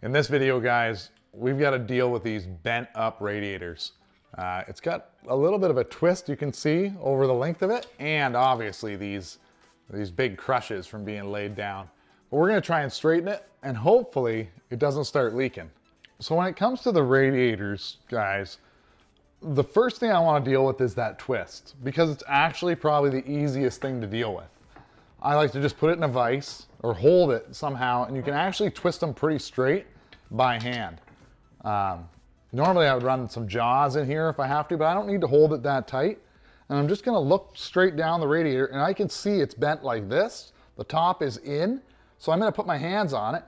In this video, guys, we've got to deal with these bent up radiators. It's got a little bit of a twist you can see over the length of it, and obviously these big crushes from being laid down. But we're gonna try and straighten it, and hopefully it doesn't start leaking. So when it comes to the radiators, guys, the first thing I wanna deal with is that twist, because it's actually probably the easiest thing to deal with. I like to just put it in a vise or hold it somehow, and you can actually twist them pretty straight by hand. Normally I would run some jaws in here if I have to, but I don't need to hold it that tight. And I'm just gonna look straight down the radiator, and I can see it's bent like this. The top is in, so I'm gonna put my hands on it,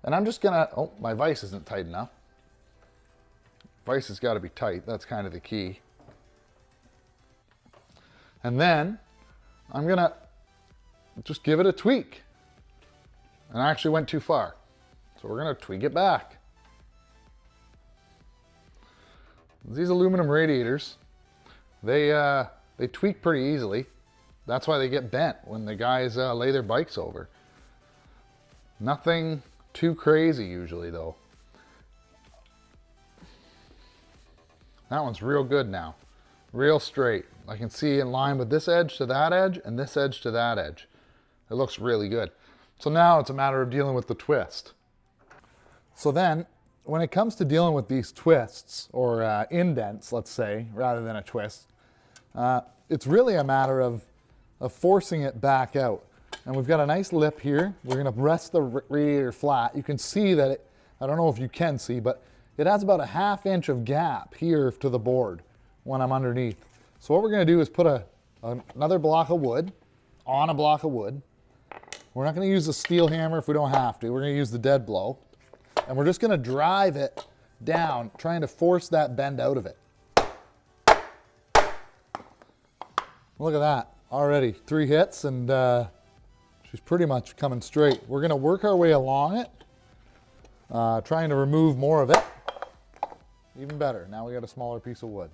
and I'm just gonna, oh, my vise isn't tight enough. Vise has gotta be tight, that's kind of the key. And then I'm gonna just give it a tweak. And I actually went too far. So we're gonna tweak it back. These aluminum radiators, they tweak pretty easily. That's why they get bent when the guys lay their bikes over. Nothing too crazy usually though. That one's real good now. Real straight. I can see in line with this edge to that edge and this edge to that edge. It looks really good. So now it's a matter of dealing with the twist. So then, when it comes to dealing with these twists, or indents, let's say, rather than a twist, it's really a matter of forcing it back out. And we've got a nice lip here. We're gonna rest the radiator flat. You can see that it, I don't know if you can see, but it has about a 1/2 inch of gap here to the board when I'm underneath. So what we're gonna do is put another block of wood on a block of wood. We're not gonna use the steel hammer if we don't have to. We're gonna use the dead blow. And we're just gonna drive it down, trying to force that bend out of it. Look at that, already 3 hits, and she's pretty much coming straight. We're gonna work our way along it, trying to remove more of it. Even better, now we got a smaller piece of wood.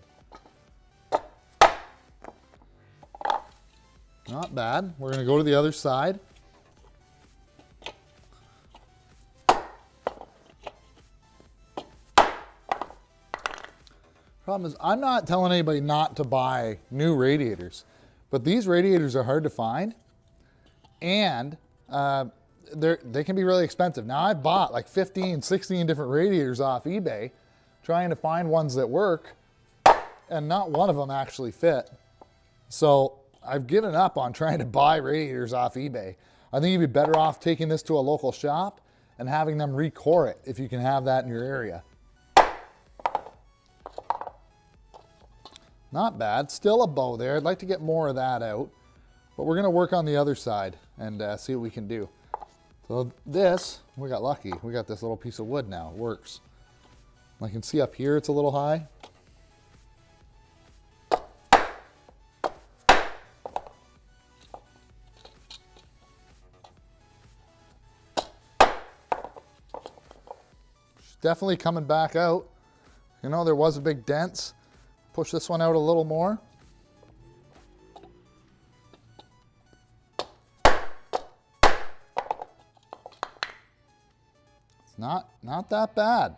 Not bad. We're gonna go to the other side. Problem is, I'm not telling anybody not to buy new radiators, but these radiators are hard to find, and they can be really expensive. Now, I've bought like 15, 16 different radiators off eBay, trying to find ones that work, and not one of them actually fit. So I've given up on trying to buy radiators off eBay. I think you'd be better off taking this to a local shop and having them recore it if you can have that in your area. Not bad, still a bow there. I'd like to get more of that out, but we're gonna work on the other side and see what we can do. So this, we got lucky. We got this little piece of wood now, it works. I can see up here it's a little high. She's definitely coming back out. You know, there was a big dent. Push this one out a little more. It's not that bad.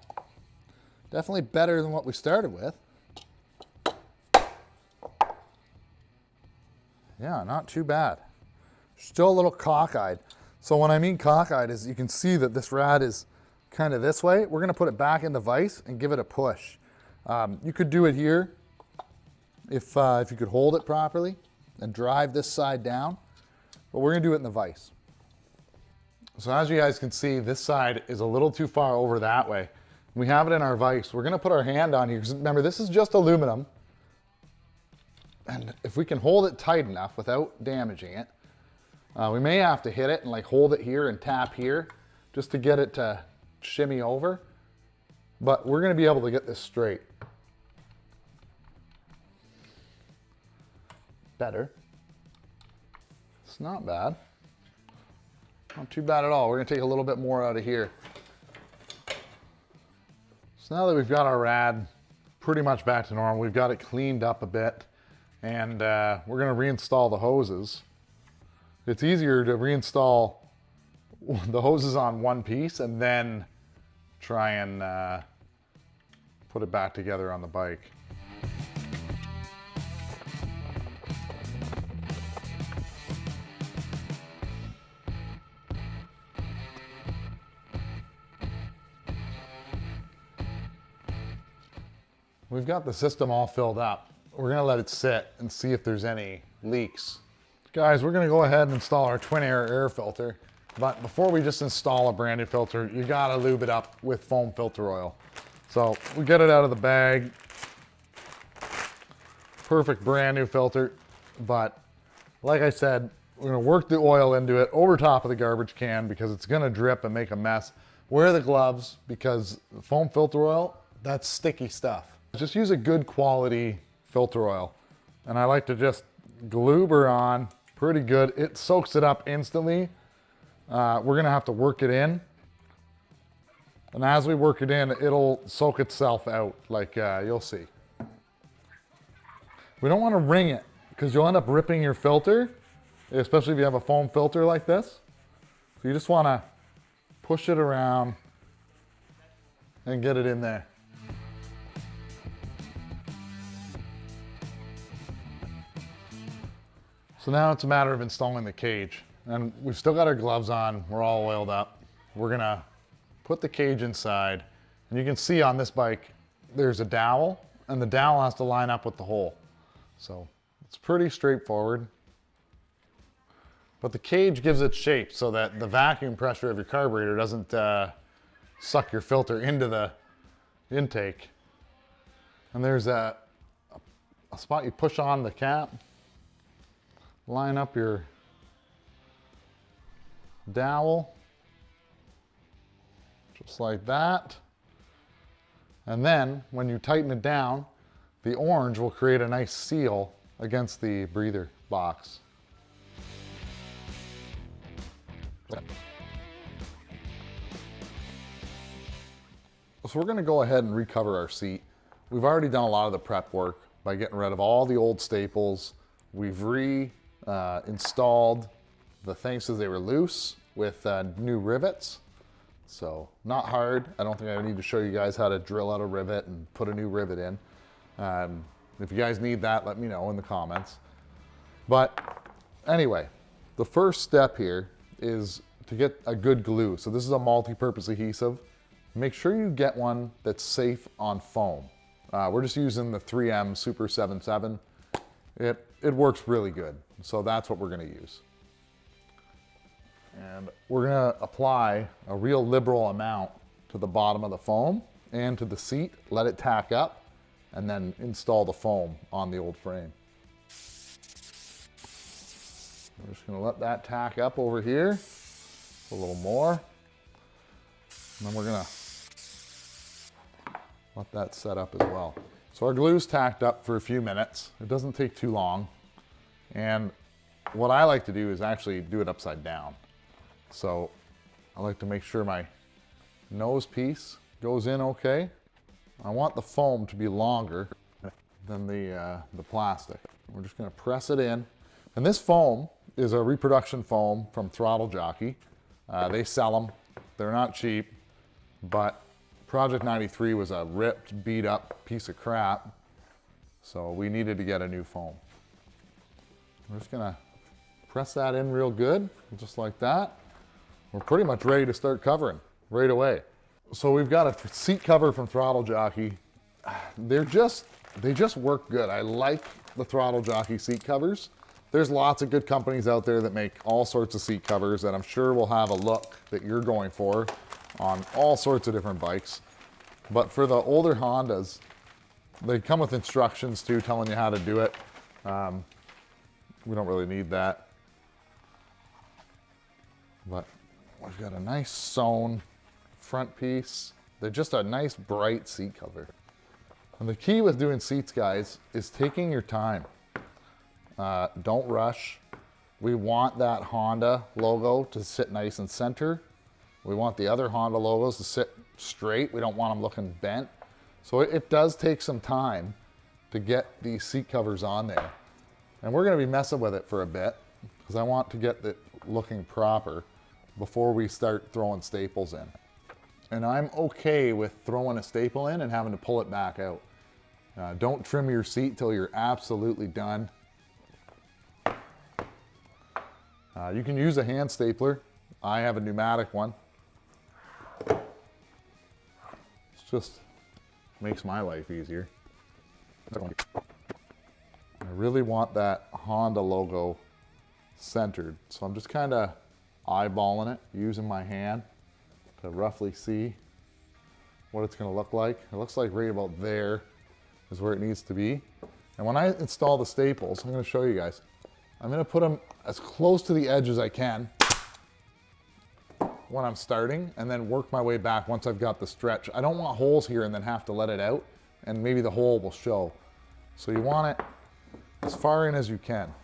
Definitely better than what we started with. Yeah, not too bad. Still a little cockeyed. So when I mean cockeyed is you can see that this rad is kind of this way. We're gonna put it back in the vise and give it a push. You could do it here if you could hold it properly and drive this side down, but we're gonna do it in the vise. So as you guys can see, this side is a little too far over that way. We have it in our vise. We're gonna put our hand on here, because remember, this is just aluminum. And if we can hold it tight enough without damaging it, we may have to hit it and like hold it here and tap here just to get it to shimmy over. But we're gonna be able to get this straight. Better. It's not bad. Not too bad at all. We're gonna take a little bit more out of here. So now that we've got our rad pretty much back to normal, we've got it cleaned up a bit, and we're gonna reinstall the hoses. It's easier to reinstall the hoses on one piece and then try and put it back together on the bike. We've got the system all filled up. We're gonna let it sit and see if there's any leaks. Guys, we're gonna go ahead and install our twin air filter. But before we just install a brand new filter, you gotta lube it up with foam filter oil. So we get it out of the bag. Perfect brand new filter. But like I said, we're gonna work the oil into it over top of the garbage can because it's gonna drip and make a mess. Wear the gloves because foam filter oil, that's sticky stuff. Just use a good quality filter oil. And I like to just glue her on pretty good. It soaks it up instantly. We're gonna have to work it in. And as we work it in, it'll soak itself out, like you'll see. We don't wanna wring it because you'll end up ripping your filter, especially if you have a foam filter like this. So you just wanna push it around and get it in there. So now it's a matter of installing the cage. And we've still got our gloves on, we're all oiled up. We're gonna put the cage inside, and you can see on this bike, there's a dowel, and the dowel has to line up with the hole. So it's pretty straightforward. But the cage gives it shape so that the vacuum pressure of your carburetor doesn't suck your filter into the intake. And there's a spot you push on the cap. Line up your dowel, just like that. And then when you tighten it down, the orange will create a nice seal against the breather box. So we're gonna go ahead and recover our seat. We've already done a lot of the prep work by getting rid of all the old staples. We've installed the things as they were loose with new rivets. So not hard. I don't think I need to show you guys how to drill out a rivet and put a new rivet in. If you guys need that, let me know in the comments. But anyway, the first step here is to get a good glue. So this is a multi-purpose adhesive. Make sure you get one that's safe on foam. We're just using the 3M Super 77. It works really good. So that's what we're gonna use. And we're gonna apply a real liberal amount to the bottom of the foam and to the seat, let it tack up, and then install the foam on the old frame. We're just gonna let that tack up over here, a little more. And then we're gonna let that set up as well. So our glue's tacked up for a few minutes. It doesn't take too long. And what I like to do is actually do it upside down. So I like to make sure my nose piece goes in okay. I want the foam to be longer than the plastic. We're just gonna press it in. And this foam is a reproduction foam from Throttle Jockey. They sell them. They're not cheap, but Project 93 was a ripped, beat up piece of crap. So we needed to get a new foam. We're just gonna press that in real good, just like that. We're pretty much ready to start covering right away. So we've got a seat cover from Throttle Jockey. They just work good. I like the Throttle Jockey seat covers. There's lots of good companies out there that make all sorts of seat covers that I'm sure will have a look that you're going for on all sorts of different bikes. But for the older Hondas, they come with instructions too, telling you how to do it. We don't really need that. But we've got a nice sewn front piece. They're just a nice bright seat cover. And the key with doing seats, guys, is taking your time. Don't rush. We want that Honda logo to sit nice and center. We want the other Honda logos to sit straight. We don't want them looking bent. So it does take some time to get these seat covers on there. And we're gonna be messing with it for a bit because I want to get it looking proper before we start throwing staples in. and I'm okay with throwing a staple in and having to pull it back out. Don't trim your seat till you're absolutely done. You can use a hand stapler. I have a pneumatic one. It just makes my life easier. I really want that Honda logo centered, so I'm just kind of eyeballing it, using my hand to roughly see what it's going to look like. It looks like right about there is where it needs to be. And when I install the staples, I'm going to show you guys. I'm going to put them as close to the edge as I can when I'm starting, and then work my way back once I've got the stretch. I don't want holes here and then have to let it out, and maybe the hole will show. So you want it as far in as you can.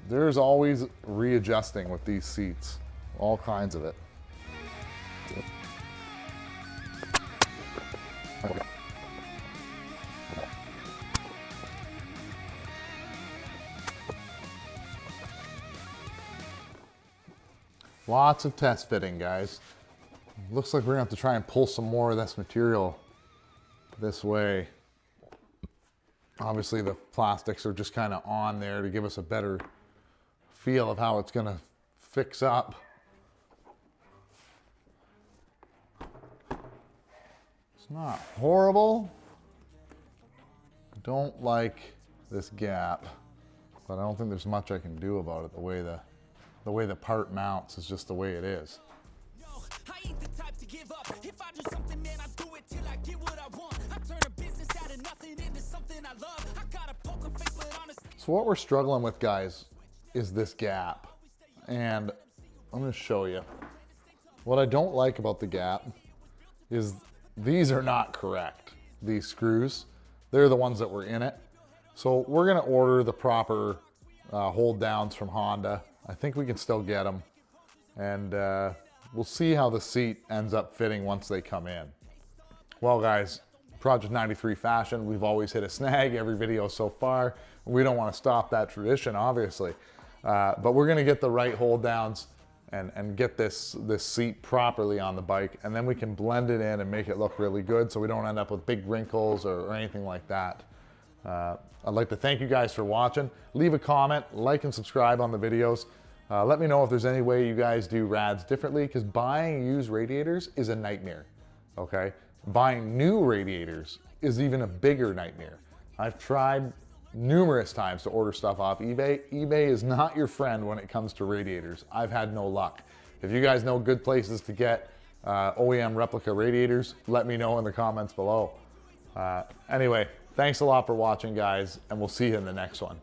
There's always readjusting with these seats, all kinds of it. Lots of test fitting, guys. Looks like we're gonna have to try and pull some more of this material this way. Obviously the plastics are just kind of on there to give us a better feel of how it's gonna fix up. It's not horrible. Don't like this gap, but I don't think there's much I can do about it. The way the part mounts is just the way it is. I ain't the type to give up. If I do something, man, I do it till I get what I want. I turn a business out of nothing into something I love. I got a poker face, but honestly. So what we're struggling with, guys, is this gap. And I'm gonna show you. What I don't like about the gap is these are not correct. These screws, they're the ones that were in it. So we're gonna order the proper hold downs from Honda. I think we can still get them. And we'll see how the seat ends up fitting once they come in. Well, guys, Project 93 fashion, we've always hit a snag every video so far. We don't want to stop that tradition, obviously. But we're gonna get the right hold downs and get this seat properly on the bike, and then we can blend it in and make it look really good so we don't end up with big wrinkles or anything like that. I'd like to thank you guys for watching. Leave a comment, like and subscribe on the videos. Let me know if there's any way you guys do Rads differently, because buying used radiators is a nightmare, okay? Buying new radiators is even a bigger nightmare. I've tried numerous times to order stuff off eBay. eBay is not your friend when it comes to radiators. I've had no luck. If you guys know good places to get OEM replica radiators, let me know in the comments below. Anyway, thanks a lot for watching, guys, and we'll see you in the next one.